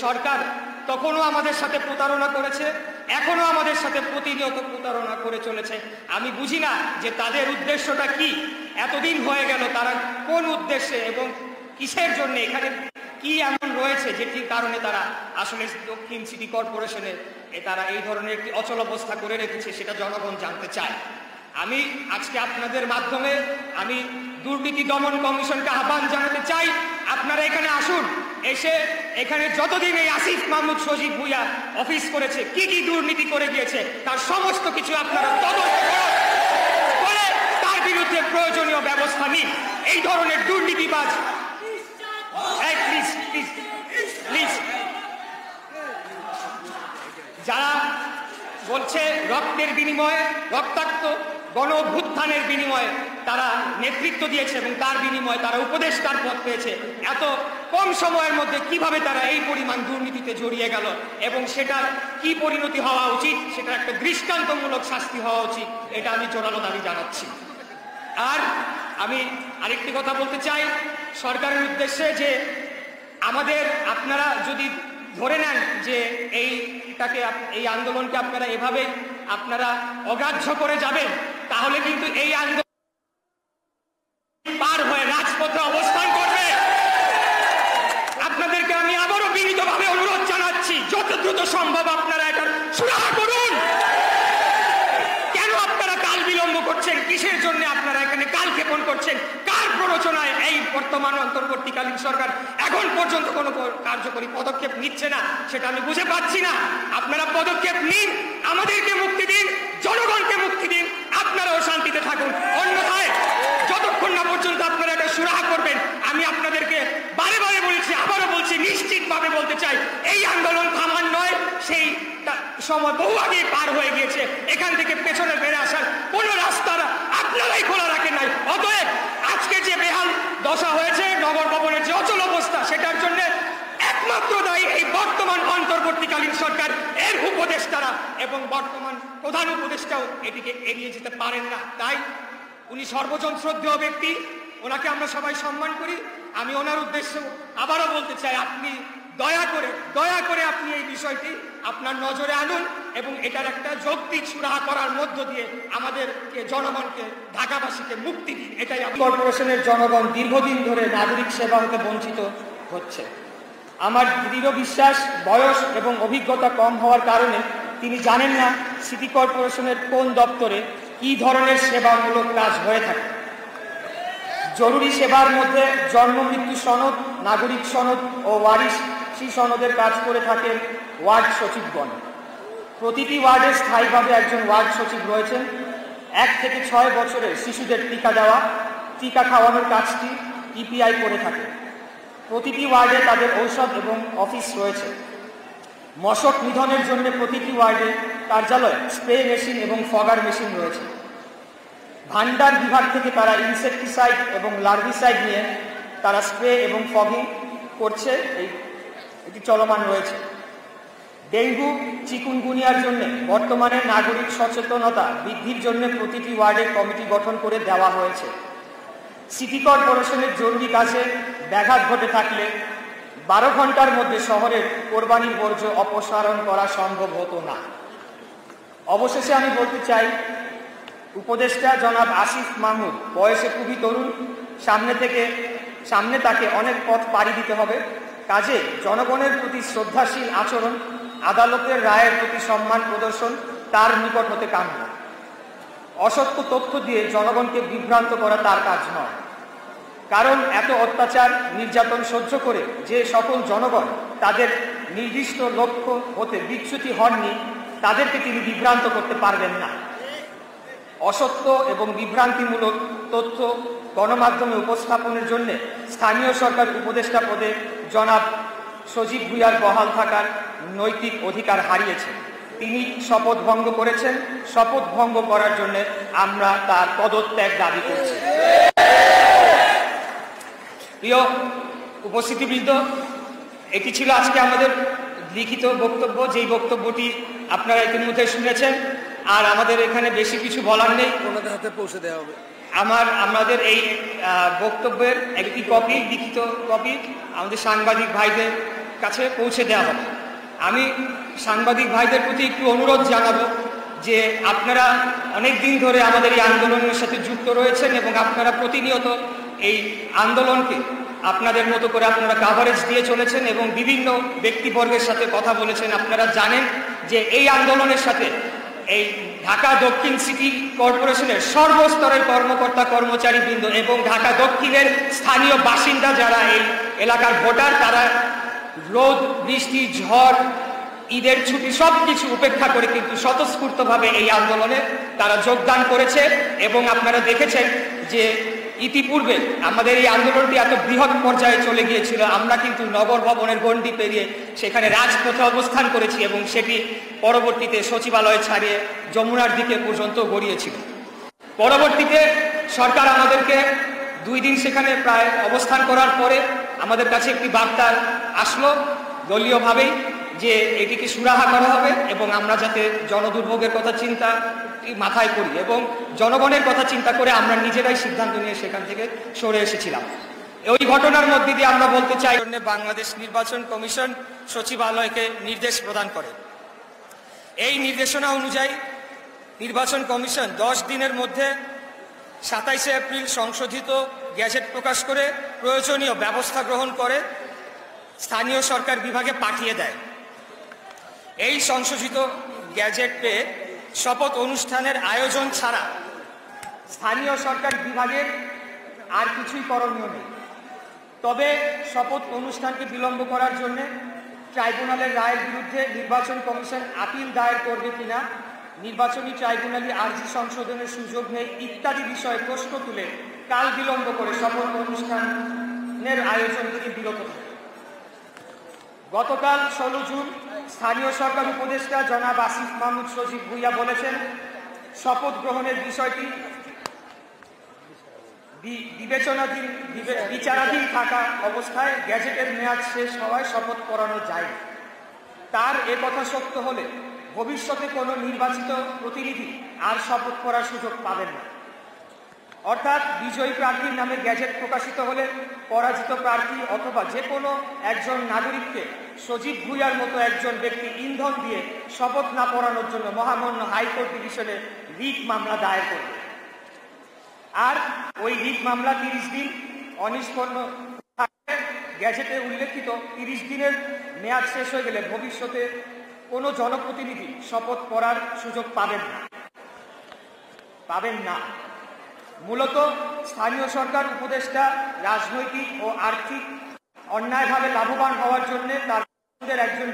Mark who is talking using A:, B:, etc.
A: সরকার তখনও আমাদের সাথে প্রতারণা করেছে, এখনো আমাদের সাথে প্রতিনিয়ত প্রতারণা করে চলেছে। আমি বুঝি না যে তাদের উদ্দেশ্যটা কি। এতদিন হয়ে গেল তারা কোন উদ্দেশ্যে এবং কিসের জন্য, এখানে কি এমন রয়েছে যেটির কারণে তারা আসলে দক্ষিণ সিটি কর্পোরেশনে তারা এই ধরনের একটি অচলাবস্থা করে রেখেছে, সেটা জনগণ জানতে চায়। আমি আজকে আপনাদের মাধ্যমে আমি দুর্নীতি দমন কমিশনকে আহ্বান জানাতে চাই, আপনারা এখানে আসুন। এসে এখানে যতদিন এই আসিফ মাহমুদ সজীব ভুইয়া অফিস করেছে, কি কি দুর্নীতি করে গিয়েছে তার সমস্ত কিছু আপনারা তদন্ত করে তার বিরুদ্ধে প্রয়োজনীয় ব্যবস্থা নিন। এই ধরনের দুর্নীতিবাজ প্লিজ যারা বলছে রক্তের বিনিময়ে, রক্তাক্ত গণ অভ্যুত্থানের বিনিময়ে তারা নেতৃত্ব দিয়েছে এবং তার বিনিময়ে তারা উপদেষ্টার পদ পেয়েছে, এত কম সময়ের মধ্যে কিভাবে তারা এই পরিমাণ দুর্নীতিতে জড়িয়ে গেল এবং সেটার কি পরিণতি হওয়া উচিত, সেটা একটা দৃষ্টান্তমূলক শাস্তি হওয়া উচিত, এটা আমি জোরালো দাবি জানাচ্ছি। আর আমি আরেকটি কথা বলতে চাই সরকারের উদ্দেশ্যে, যে আমাদের আপনারা যদি ধরে নেন যে এই আন্দোলনকে আপনারা এভাবে আপনারা অগ্রাহ্য করে যাবেন, তাহলে কিন্তু এই আন্দোলন পার হয়ে রাজপথে অবস্থান করবে। আপনাদেরকে আমি আবারও বিনীতভাবে অনুরোধ জানাচ্ছি, যত দ্রুত সম্ভব আপনারা এটার সুরাহা করুন। কেন আপনারা কাল বিলম্ব করছেন? কিসের জন্য আপনারা এখানে কাল ক্ষেপণ করছেন? কার প্ররোচনায় এই বর্তমান অন্তর্বর্তীকালীন সরকার এখন পর্যন্ত কোনো কার্যকরী পদক্ষেপ নিচ্ছে না, সেটা আমি বুঝে পাচ্ছি না। আপনারা পদক্ষেপ নিন, আমাদেরকে মুক্তি দিন, জনগণকে মুক্তি দিন, আপনারাও শান্তিতে থাকুন। অন্যথায় যতক্ষণ না পর্যন্ত আপনারা এটা সুরাহা করবেন, আমি আপনাদেরকে বারে বারে বলেছি, আবারও বলছি, নিশ্চিতভাবে বলতে চাই, এই আন্দোলন থামার নয়, সেই সময় বহু আগে পার হয়ে গিয়েছে। এখান থেকে পেছনে বেড়ে আসার কোন রাস্তা আপনারাই খোলা রাখেন নাই। অতএব আজকে যে বেহাল দশা হয়েছে, নগর ভবনের যে অচল অবস্থা, সেটার জন্য একমাত্র দায়ী এই বর্তমান অন্তর্বর্তীকালীন সরকার, এর উপদেষ্টারা এবং বর্তমান প্রধান উপদেষ্টাও এটিকে এড়িয়ে যেতে পারেন না। তাই উনি সর্বজন শ্রদ্ধেয় ব্যক্তি, ওনাকে আমরা সবাই সম্মান করি। আমি ওনার উদ্দেশ্যে আবারও বলতে চাই, আপনি দয়া করে আপনি এই বিষয়টি আপনার নজরে আনুন এবং এটার একটা যৌক্তিক সুরাহা করার মধ্য দিয়ে আমাদেরকে, জনগণকে, ঢাকাবাসীকে মুক্তি দিন। এটাই কর্পোরেশনের জনগণ দীর্ঘদিন ধরে নাগরিক সেবা হতে বঞ্চিত হচ্ছে। আমার দৃঢ় বিশ্বাস, বয়স এবং অভিজ্ঞতা কম হওয়ার কারণে তিনি জানেন না সিটি কর্পোরেশনের কোন দপ্তরে কি ধরনের সেবামূলক কাজ হয়ে থাকে। জরুরি সেবার মধ্যে জন্ম মৃত্যু সনদ, নাগরিক সনদ ও ওয়ারিশি সনদের কাজ করে থাকেন ওয়ার্ড সচিবগণ। প্রতিটি ওয়ার্ডে স্থায়ীভাবে একজন ওয়ার্ড সচিব রয়েছেন। 1 থেকে 6 বছরের শিশুদের টিকা দেওয়া, টিকা খাওয়ানোর কাজটি ইপিআই করে থাকে। প্রতিটি ওয়ার্ডে তাদের ঔষধ এবং অফিস রয়েছে। মশক নিধনের জন্য প্রতিটি ওয়ার্ডে কার্যালয়, স্প্রে মেশিন এবং ফগার মেশিন রয়েছে। ভান্ডার বিভাগ থেকে তারা ইনসেকটিসাইড এবং লার্ভিসাইড নিয়ে তারা স্প্রে এবং ফগিং করছে, এটি চলমান রয়েছে। ডেঙ্গু, চিকুনগুনিয়ার জন্য বর্তমানে নাগরিক সচেতনতা বৃদ্ধির জন্য প্রতিটি ওয়ার্ডে কমিটি গঠন করে দেওয়া হয়েছে। সিটি কর্পোরেশনের জরুরি কাজে ব্যাঘাত ঘটে থাকলে 12 ঘন্টার মধ্যে শহরের কোরবানির বর্জ্য অপসারণ করা সম্ভব হতো না। অবশেষে আমি বলতে চাই, উপদেষ্টা জনাব আসিফ মাহমুদ বয়সে খুবই তরুণ, সামনে তাকে অনেক পথ পাড়ি দিতে হবে। কাজে জনগণের প্রতি শ্রদ্ধাশীল আচরণ, আদালতের রায়ের প্রতি সম্মান প্রদর্শন তার নিকট হতে কাম্য। অসত্য তথ্য দিয়ে জনগণকে বিভ্রান্ত করা তার কাজ নয়। কারণ এত অত্যাচার, নির্যাতন সহ্য করে যে সকল জনগণ তাদের নির্দিষ্ট লক্ষ্য হতে বিচ্যুতি হননি, তাদেরকে তিনি বিভ্রান্ত করতে পারবেন না। অসত্য এবং বিভ্রান্তিমূলক তথ্য গণমাধ্যমে উপস্থাপনের জন্য স্থানীয় সরকার উপদেষ্টা পদে জনাব সজীব ভুইয়ার বহাল থাকার নৈতিক অধিকার হারিয়েছেন। তিনি শপথ ভঙ্গ করেছেন। শপথ ভঙ্গ করার জন্য আমরা তার পদত্যাগ দাবি করছি। প্রিয় উপস্থিতিবৃন্দ, এটি ছিল আজকে আমাদের লিখিত বক্তব্য, যেই বক্তব্যটি আপনারা ইতিমধ্যে শুনেছেন। আর আমাদের এখানে বেশি কিছু বলার নেই, ওনাদের হাতে পৌঁছে দেওয়া হবে। আমাদের এই বক্তব্যের একটি কপি, লিখিত কপি আমাদের সাংবাদিক ভাইদের কাছে পৌঁছে দেওয়া হবে। আমি সাংবাদিক ভাইদের প্রতি একটু অনুরোধ জানাবো যে আপনারা অনেক দিন ধরে আমাদের এই আন্দোলনের সাথে যুক্ত রয়েছেন এবং আপনারা প্রতিনিয়ত এই আন্দোলনকে আপনাদের মতো করে আপনারা কাভারেজ দিয়ে চলেছেন এবং বিভিন্ন ব্যক্তিবর্গের সাথে কথা বলেছেন। আপনারা জানেন যে এই আন্দোলনের সাথে এই ঢাকা দক্ষিণ সিটি কর্পোরেশনের সর্বস্তরের কর্মকর্তা কর্মচারীবৃন্দ এবং ঢাকা দক্ষিণের স্থানীয় বাসিন্দা যারা এই এলাকার ভোটার, তারা রোদ বৃষ্টি ঝড় ঈদের ছুটি সব কিছু উপেক্ষা করে কিন্তু স্বতঃস্ফূর্তভাবে এই আন্দোলনে তারা যোগদান করেছে। এবং আপনারা দেখেছেন যে ইতিপূর্বে আমাদের এই আন্দোলনটি এত বৃহৎ পর্যায়ে চলে গিয়েছিল, আমরা কিন্তু নগর ভবনের গণ্ডি পেরিয়ে সেখানে রাজপথে অবস্থান করেছি এবং সেটি পরবর্তীতে সচিবালয় ছাড়িয়ে যমুনার দিকে পর্যন্ত গড়িয়েছিল। পরবর্তীতে সরকার আমাদেরকে 2 দিন সেখানে প্রায় অবস্থান করার পরে আমাদের কাছে একটি বার্তা আসলো দলীয়ভাবেই যে এটিকে সুরাহা করা হবে এবং আমরা যাতে জনদুর্ভোগের কথা চিন্তা মাথায় করি এবং জনগণের কথা চিন্তা করে আমরা নিজেরাই সিদ্ধান্ত নিয়ে সেখান থেকে সরে এসেছিলাম। ওই ঘটনার মধ্যে দিয়ে আমরা বলতে চাই, বাংলাদেশ নির্বাচন কমিশন সচিবালয়কে নির্দেশ প্রদান করে। এই নির্দেশনা অনুযায়ী নির্বাচন কমিশন 10 দিনের মধ্যে 27শে এপ্রিল সংশোধিত গ্যাজেট প্রকাশ করে প্রয়োজনীয় ব্যবস্থা গ্রহণ করে স্থানীয় সরকার বিভাগে পাঠিয়ে দেয়। এই সংশোধিত গ্যাজেটে শপথ অনুষ্ঠানের আয়োজন ছাড়া স্থানীয় সরকার বিভাগের আর কিছুই করণীয় নেই। তবে শপথ অনুষ্ঠানকে বিলম্ব করার জন্য ট্রাইব্যুনালের রায়ের বিরুদ্ধে নির্বাচন কমিশন আপিল দায়ের করবে কিনা, নির্বাচনী ট্রাইব্যুনালে আর্জি সংশোধনের সুযোগ নেই ইত্যাদি বিষয়ে প্রশ্ন তুলে কাল বিলম্ব করে শপথ অনুষ্ঠানের আয়োজন থেকে বিরত থাকে। গতকাল 16 জুন স্থানীয় সরকার উপদেষ্টা জনাব আসিফ মাহমুদ সজীব ভুইয়া বলেছেন, শপথ গ্রহণের বিষয়টি বিচারাধীন থাকা অবস্থায় গ্যাজেটের মেয়াদ শেষ হওয়ায় শপথ করানো যায়। তার এ কথা সত্য হলে ভবিষ্যতে কোনো নির্বাচিত প্রতিনিধি আর শপথ করার সুযোগ পাবেন না। অর্থাৎ বিজয়ী প্রার্থীর নামে গ্যাজেট প্রকাশিত হলে পরাজিত প্রার্থী অথবা যে কোনো একজন নাগরিককে সজীব ভুইয়ার মতো একজন ব্যক্তি ইন্ধন দিয়ে শপথ না পড়ানোর জন্য মহামান্য হাইকোর্ট ডিভিশনে রিট মামলা দায়ের করবে। আর ওই রিট মামলা 30 দিন অনিষ্পন্ন থাকবে। গ্যাজেটে উল্লেখিত 30 দিনের মেয়াদ শেষ হয়ে গেলে ভবিষ্যতে কোনো জনপ্রতিনিধি শপথ পড়ার সুযোগ পাবেন না। মূলত স্থানীয় সরকার উপদেষ্টা রাজনৈতিক ও আর্থিক অন্যায়ভাবে লাভবান হওয়ার জন্য তার একজন